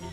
Hi,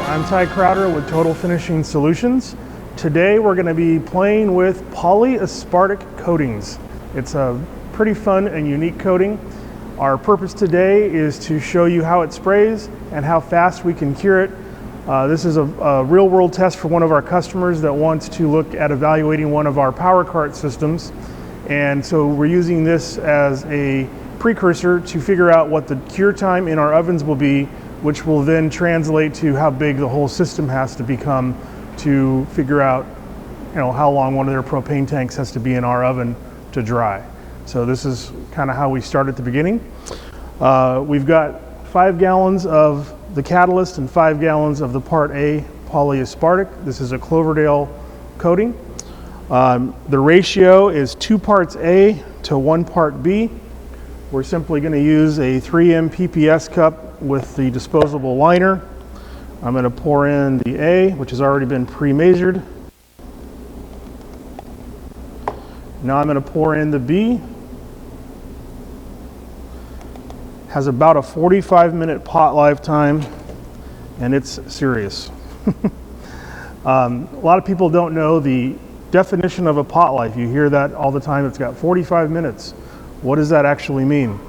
I'm Ty Crowder with Total Finishing Solutions. Today we're going to be playing with Polyaspartic coatings. It's a pretty fun and unique coating. Our purpose today is to show you how it sprays and how fast we can cure it. This is a real-world test for one of our customers that wants to look at evaluating one of our power cart systems. And so we're using this as a precursor to figure out what the cure time in our ovens will be, which will then translate to how big the whole system has to become to figure out, how long one of their propane tanks has to be in our oven to dry. So this is kind of how we start at the beginning. We've got 5 gallons of the catalyst and 5 gallons of the Part A Polyaspartic. This is a Cloverdale coating. The ratio is 2 parts A to 1 part B. We're simply going to use a 3M PPS cup with the disposable liner. I'm going to pour in the A, which has already been pre-measured. Now I'm going to pour in the B. Has about a 45-minute pot lifetime, and it's serious. A lot of people don't know the definition of a pot life. You hear that all the time. It's got 45 minutes. What does that actually mean?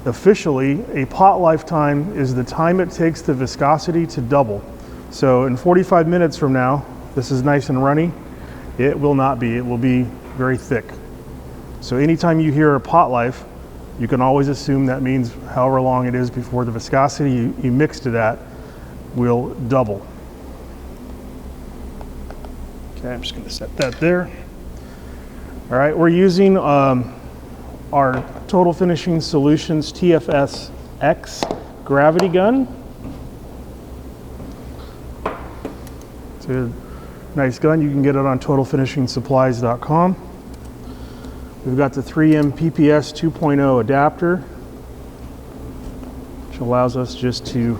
Officially, a pot lifetime is the time it takes the viscosity to double. So in 45 minutes from now, this is nice and runny. It will not be. It will be very thick. So anytime you hear a pot life, you can always assume that means however long it is before the viscosity you mix to that will double. Okay, I'm just going to set that there. All right, we're using our Total Finishing Solutions TFS X gravity gun. It's a nice gun. You can get it on totalfinishingsupplies.com. We've got the 3M PPS 2.0 adapter, which allows us just to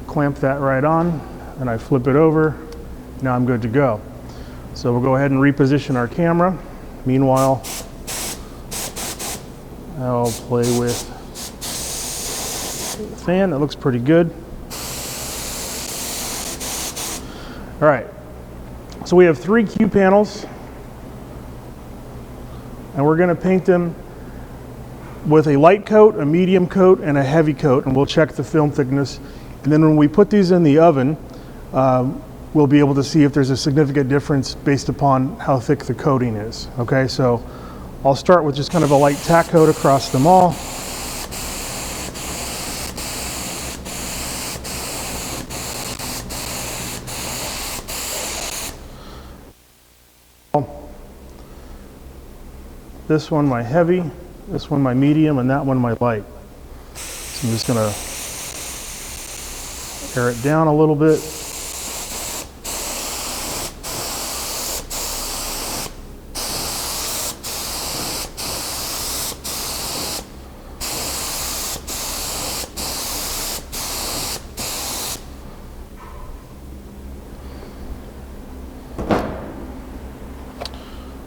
clamp that right on, and I flip it over. Now I'm good to go. So we'll go ahead and reposition our camera. Meanwhile, I'll play with the fan. That looks pretty good. All right, so we have 3 Q panels, and we're going to paint them with a light coat, a medium coat, and a heavy coat, and we'll check the film thickness. And then when we put these in the oven, we'll be able to see if there's a significant difference based upon how thick the coating is. Okay, so I'll start with just kind of a light tack coat across them all. This one my heavy, this one my medium, and that one my light. So I'm just going to air it down a little bit.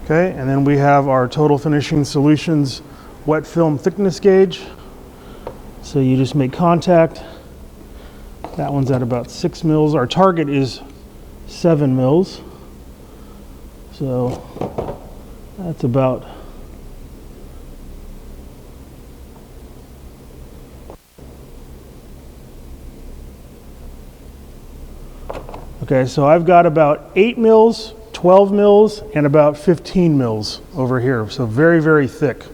Okay, and then we have our Total Finishing Solutions wet film thickness gauge. So you just make contact. That one's at about 6 mils. Our target is 7 mils. So that's about okay, so I've got about 8 mils, 12 mils, and about 15 mils over here. So very, very thick.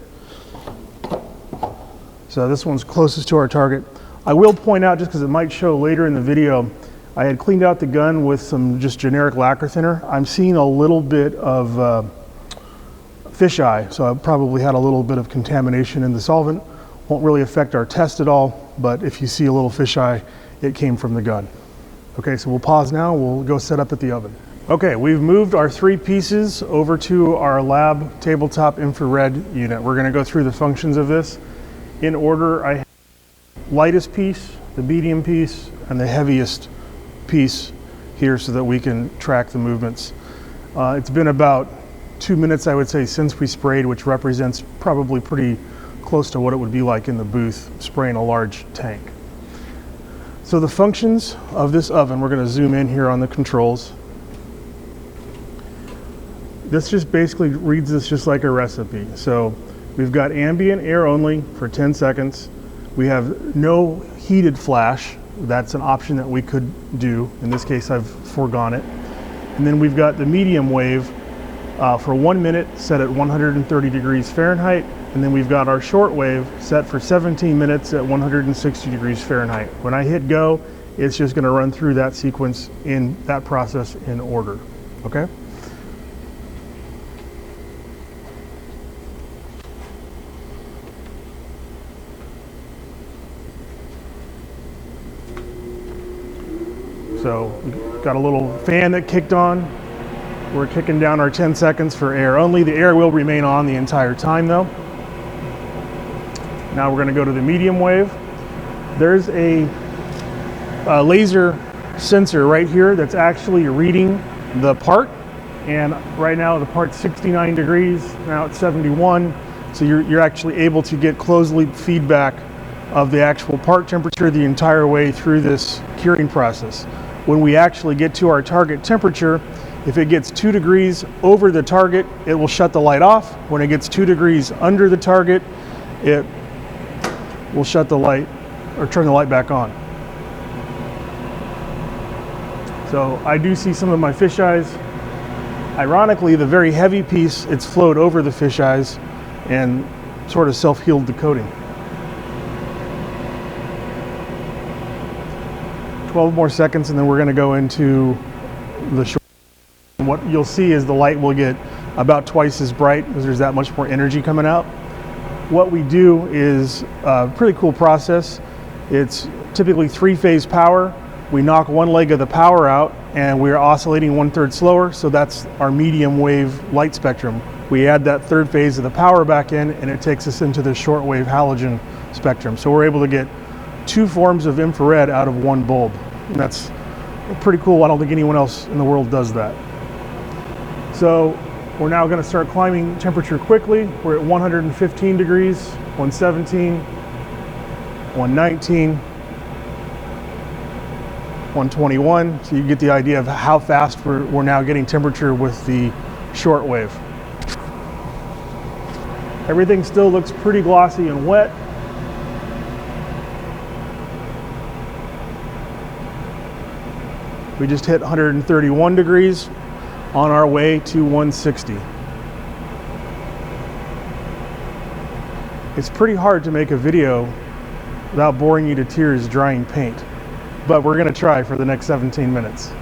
So this one's closest to our target. I will point out, just because it might show later in the video, I had cleaned out the gun with some just generic lacquer thinner. I'm seeing a little bit of fisheye, so I probably had a little bit of contamination in the solvent. Won't really affect our test at all, but if you see a little fisheye, it came from the gun. Okay, so we'll pause now. We'll go set up at the oven. Okay, we've moved our 3 pieces over to our lab tabletop infrared unit. We're going to go through the functions of this in order. I have the lightest piece, the medium piece, and the heaviest piece here so that we can track the movements. It's been about 2 minutes, I would say, since we sprayed, which represents probably pretty close to what it would be like in the booth spraying a large tank. So the functions of this oven, we're going to zoom in here on the controls. This just basically reads this just like a recipe. So we've got ambient air only for 10 seconds. We have no heated flash. That's an option that we could do. In this case, I've foregone it. And then we've got the medium wave for 1 minute set at 130 degrees Fahrenheit. And then we've got our short wave set for 17 minutes at 160 degrees Fahrenheit. When I hit go, it's just going to run through that sequence in that process in order. Okay? So we've got a little fan that kicked on. We're kicking down our 10 seconds for air only. The air will remain on the entire time though. Now we're going to go to the medium wave. There's a laser sensor right here that's actually reading the part. And right now the part's 69 degrees, now it's 71. So you're actually able to get closed loop feedback of the actual part temperature the entire way through this curing process. When we actually get to our target temperature, if it gets 2 degrees over the target, it will shut the light off. When it gets 2 degrees under the target, it will shut the light or turn the light back on. So I do see some of my fisheyes. Ironically, the very heavy piece, it's flowed over the fisheyes and sort of self-healed the coating. 12 more seconds and then we're going to go into the short. What you'll see is the light will get about twice as bright because there's that much more energy coming out. What we do is a pretty cool process. It's typically 3-phase power. We knock one leg of the power out and we're oscillating 1/3 slower, so that's our medium wave light spectrum. We add that 3rd phase of the power back in and it takes us into the short wave halogen spectrum. So we're able to get 2 forms of infrared out of 1 bulb. And that's pretty cool. I don't think anyone else in the world does that. So we're now going to start climbing temperature quickly. We're at 115 degrees, 117, 119, 121. So you get the idea of how fast we're now getting temperature with the short wave. Everything still looks pretty glossy and wet. We just hit 131 degrees on our way to 160. It's pretty hard to make a video without boring you to tears drying paint, but we're going to try for the next 17 minutes.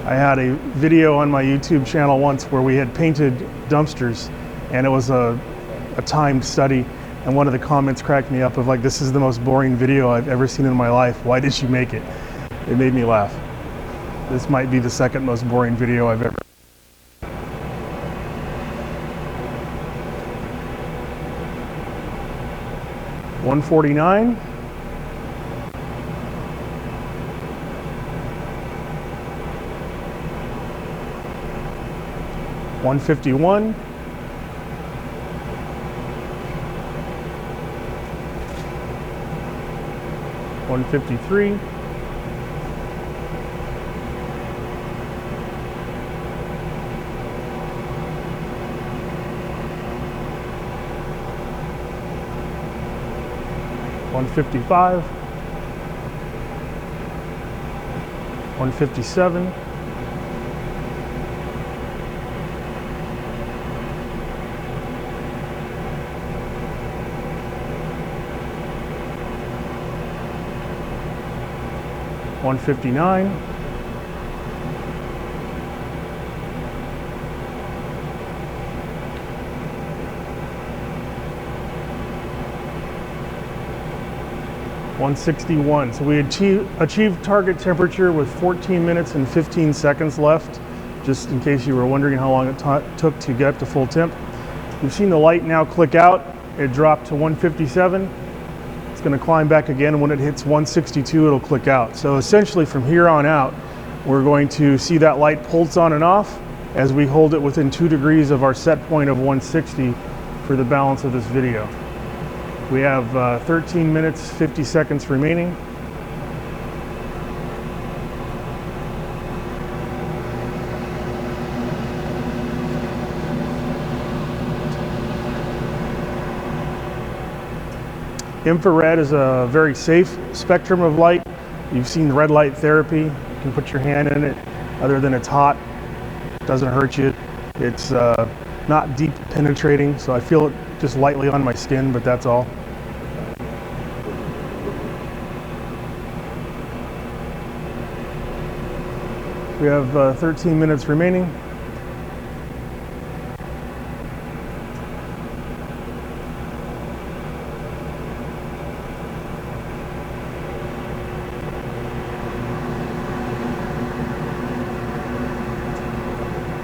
I had a video on my YouTube channel once where we had painted dumpsters and it was a timed study, and one of the comments cracked me up of like, this is the most boring video I've ever seen in my life. Why did you make it? It made me laugh. This might be the 2nd most boring video I've ever. $149. $151, $153, $155, $157, $159, 161. So we achieved target temperature with 14 minutes and 15 seconds left, just in case you were wondering how long it took to get to full temp. You've seen the light now click out. It dropped to 157. It's going to climb back again, and when it hits 162, it'll click out. So essentially from here on out, we're going to see that light pulse on and off as we hold it within 2 degrees of our set point of 160 for the balance of this video. We have 13 minutes, 50 seconds remaining. Infrared is a very safe spectrum of light. You've seen red light therapy. You can put your hand in it. Other than it's hot, it doesn't hurt you. It's not deep penetrating, so I feel it just lightly on my skin, but that's all. We have 13 minutes remaining.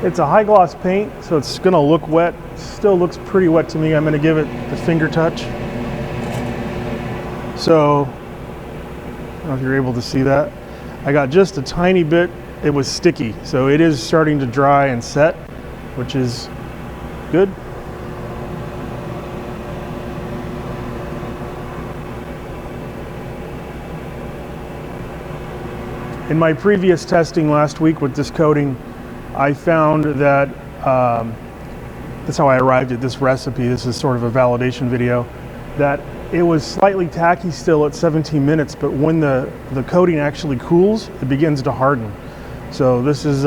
It's a high gloss paint, so it's gonna look wet. Still looks pretty wet to me. I'm gonna give it the finger touch. So, I don't know if you're able to see that. I got just a tiny bit. It was sticky, so it is starting to dry and set, which is good. In my previous testing last week with this coating, I found that, that's how I arrived at this recipe. This is sort of a validation video, that it was slightly tacky still at 17 minutes, but when the coating actually cools, it begins to harden. So this is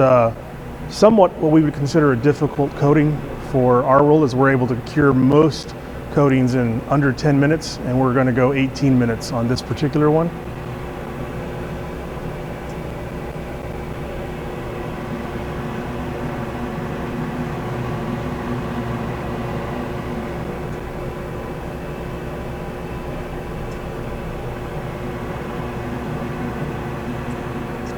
somewhat what we would consider a difficult coating for our world, as we're able to cure most coatings in under 10 minutes, and we're going to go 18 minutes on this particular one.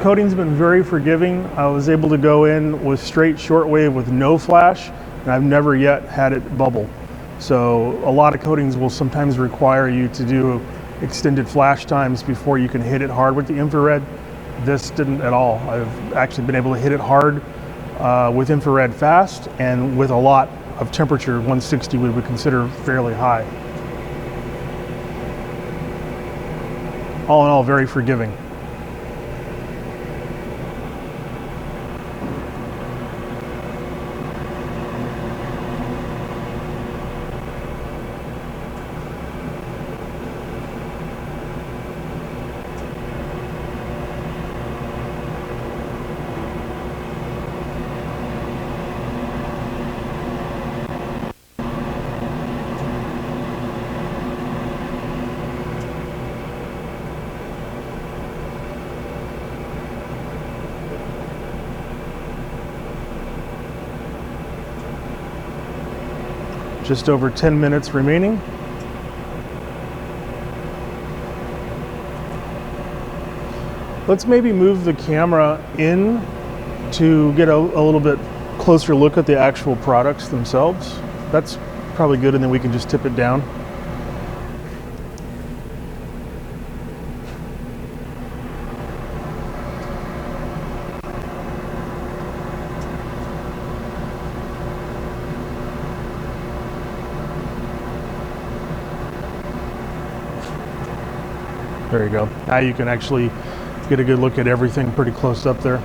Coating's been very forgiving. I was able to go in with straight shortwave with no flash, and I've never yet had it bubble. So a lot of coatings will sometimes require you to do extended flash times before you can hit it hard with the infrared. This didn't at all. I've actually been able to hit it hard with infrared fast, and with a lot of temperature. 160 we would consider fairly high. All in all, very forgiving. Just over 10 minutes remaining. Let's maybe move the camera in to get a little bit closer look at the actual products themselves. That's probably good, and then we can just tip it down. There you go. Now you can actually get a good look at everything pretty close up there.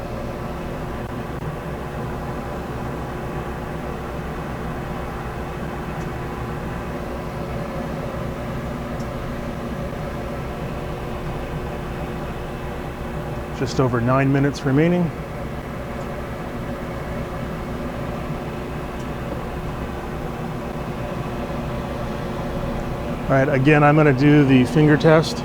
Just over 9 minutes remaining. All right, again, I'm going to do the finger test.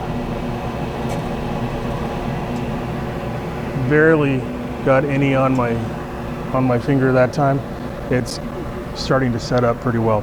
Barely got any on my finger that time. It's starting to set up pretty well.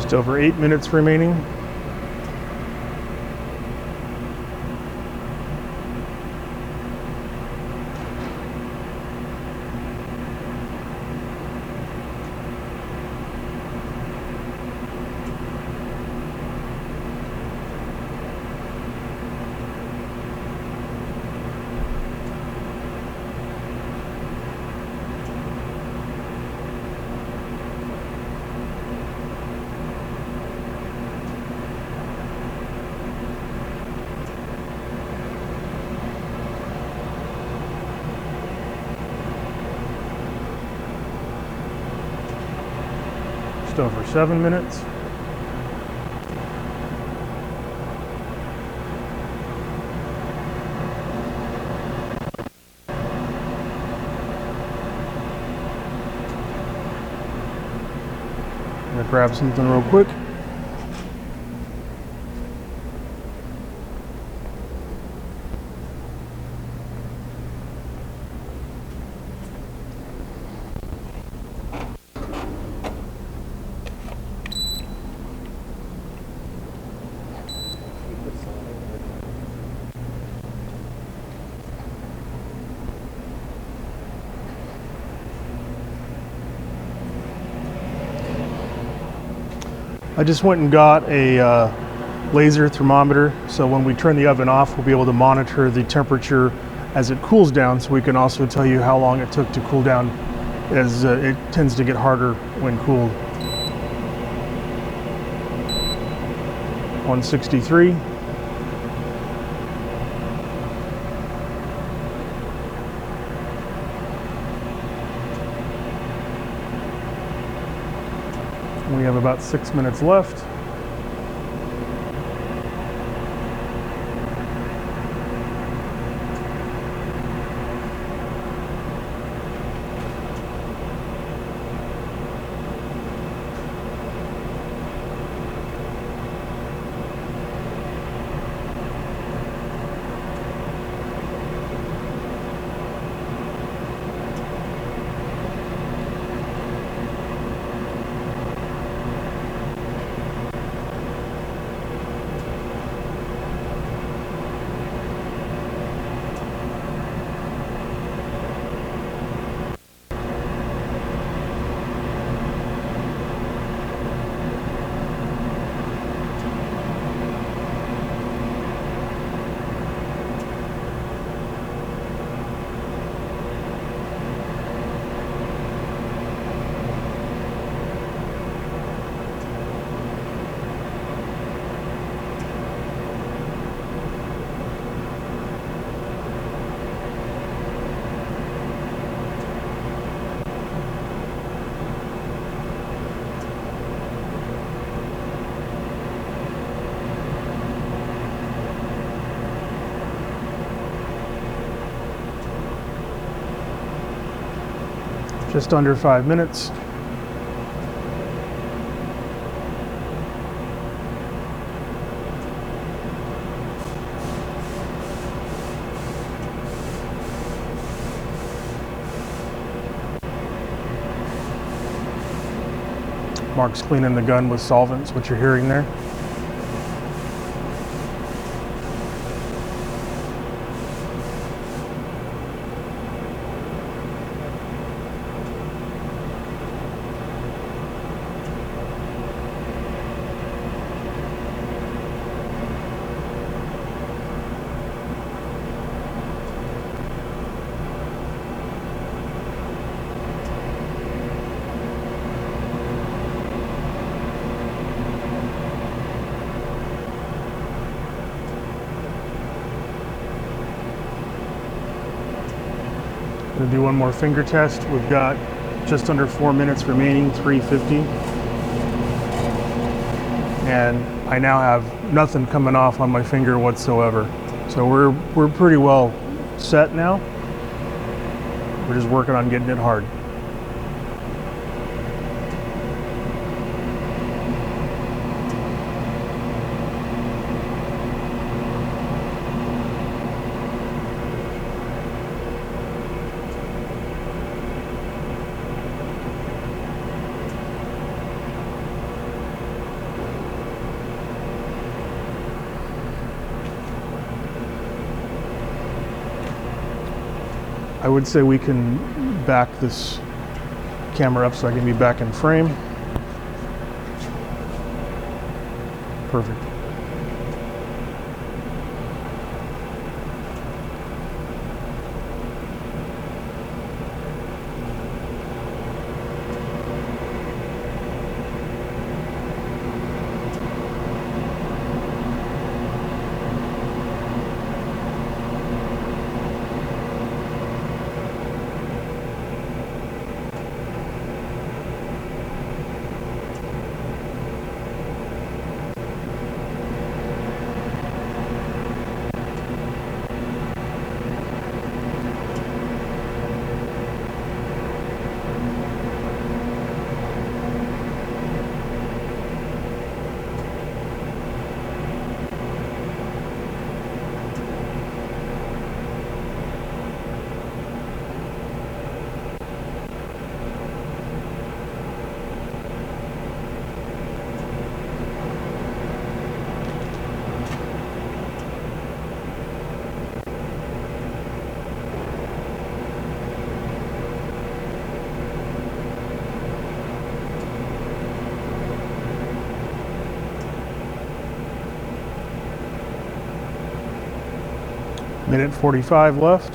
Just over 8 minutes remaining. Over 7 minutes. I'm gonna grab something real quick. I just went and got a laser thermometer, so when we turn the oven off, we'll be able to monitor the temperature as it cools down, so we can also tell you how long it took to cool down, as it tends to get harder when cooled. 163. We have about 6 minutes left. Just under 5 minutes. Mark's cleaning the gun with solvents, what you're hearing there. We'll do one more finger test. We've got just under 4 minutes remaining, 350. And I now have nothing coming off on my finger whatsoever. So we're pretty well set now. We're just working on getting it hard. I would say we can back this camera up so I can be back in frame. Perfect. Minute 45 left.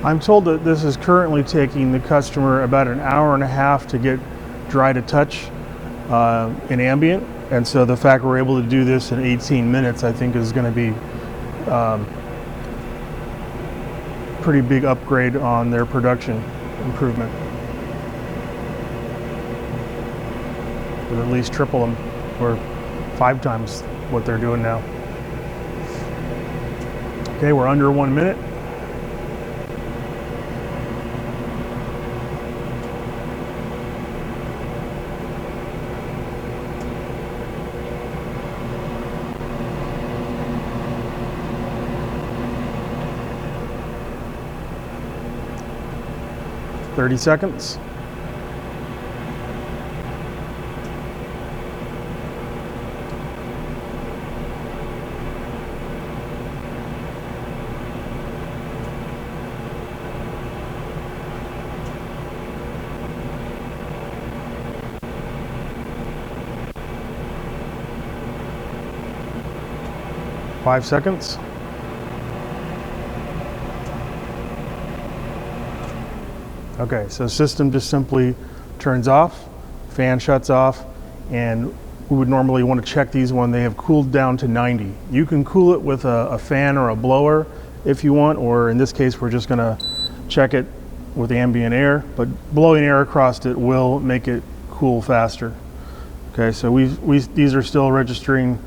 I'm told that this is currently taking the customer about an hour and a half to get dry to touch in ambient, and so the fact we're able to do this in 18 minutes I think is going to be pretty big upgrade on their production improvement. With at least triple them, or 5 times what they're doing now. Okay, we're under 1 minute. Thirty seconds. Five seconds. Okay, so system just simply turns off, fan shuts off, and we would normally want to check these when they have cooled down to 90. You can cool it with a fan or a blower if you want, or in this case we're just going to check it with ambient air, but blowing air across it will make it cool faster. Okay, so these are still registering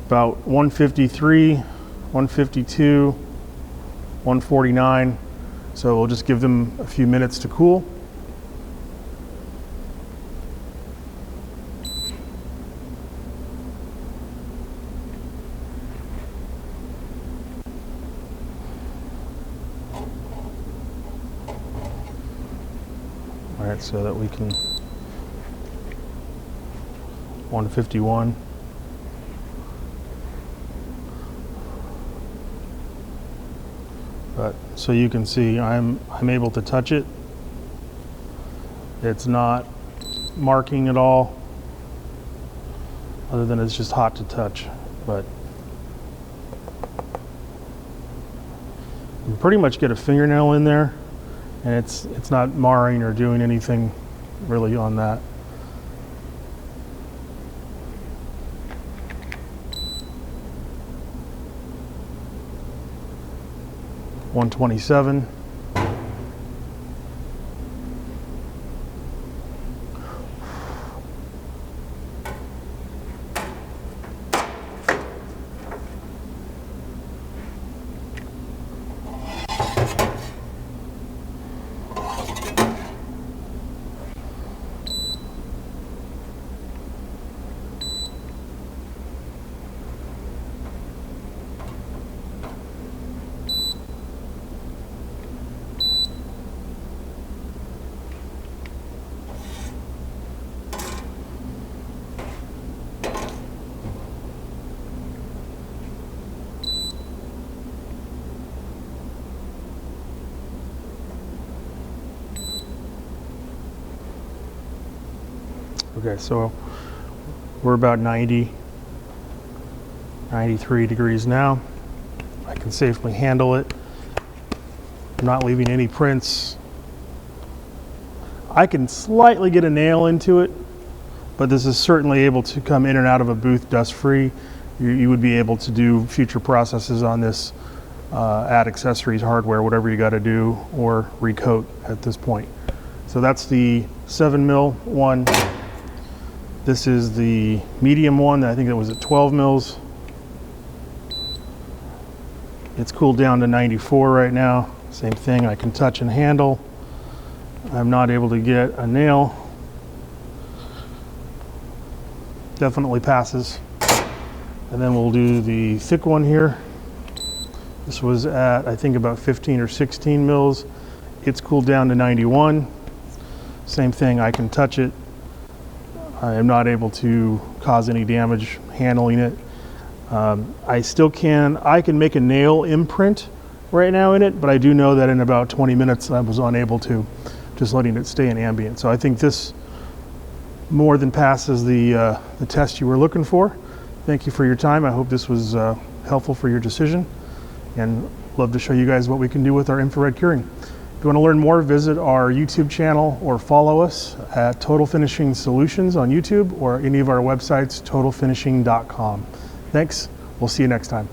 about 153, 152, 149. So we'll just give them a few minutes to cool. All right, so that we can 151. But so you can see I'm able to touch it. It's not marking at all, other than it's just hot to touch. But you pretty much get a fingernail in there, and it's not marring or doing anything really on that. $127. Okay, so we're about 90, 93 degrees now. I can safely handle it. I'm not leaving any prints. I can slightly get a nail into it, but this is certainly able to come in and out of a booth dust-free. You would be able to do future processes on this, add accessories, hardware, whatever you got to do, or recoat at this point. So that's the 7mm one. This is the medium one. I think it was at 12 mils. It's cooled down to 94 right now. Same thing, I can touch and handle. I'm not able to get a nail. Definitely passes. And then we'll do the thick one here. This was at, I think, about 15 or 16 mils. It's cooled down to 91. Same thing, I can touch it. I am not able to cause any damage handling it. I can make a nail imprint right now in it, but I do know that in about 20 minutes I was unable to, just letting it stay in ambient. So I think this more than passes the test you were looking for. Thank you for your time. I hope this was helpful for your decision, and love to show you guys what we can do with our infrared curing. If you want to learn more, visit our YouTube channel or follow us at Total Finishing Solutions on YouTube or any of our websites, totalfinishing.com. Thanks. We'll see you next time.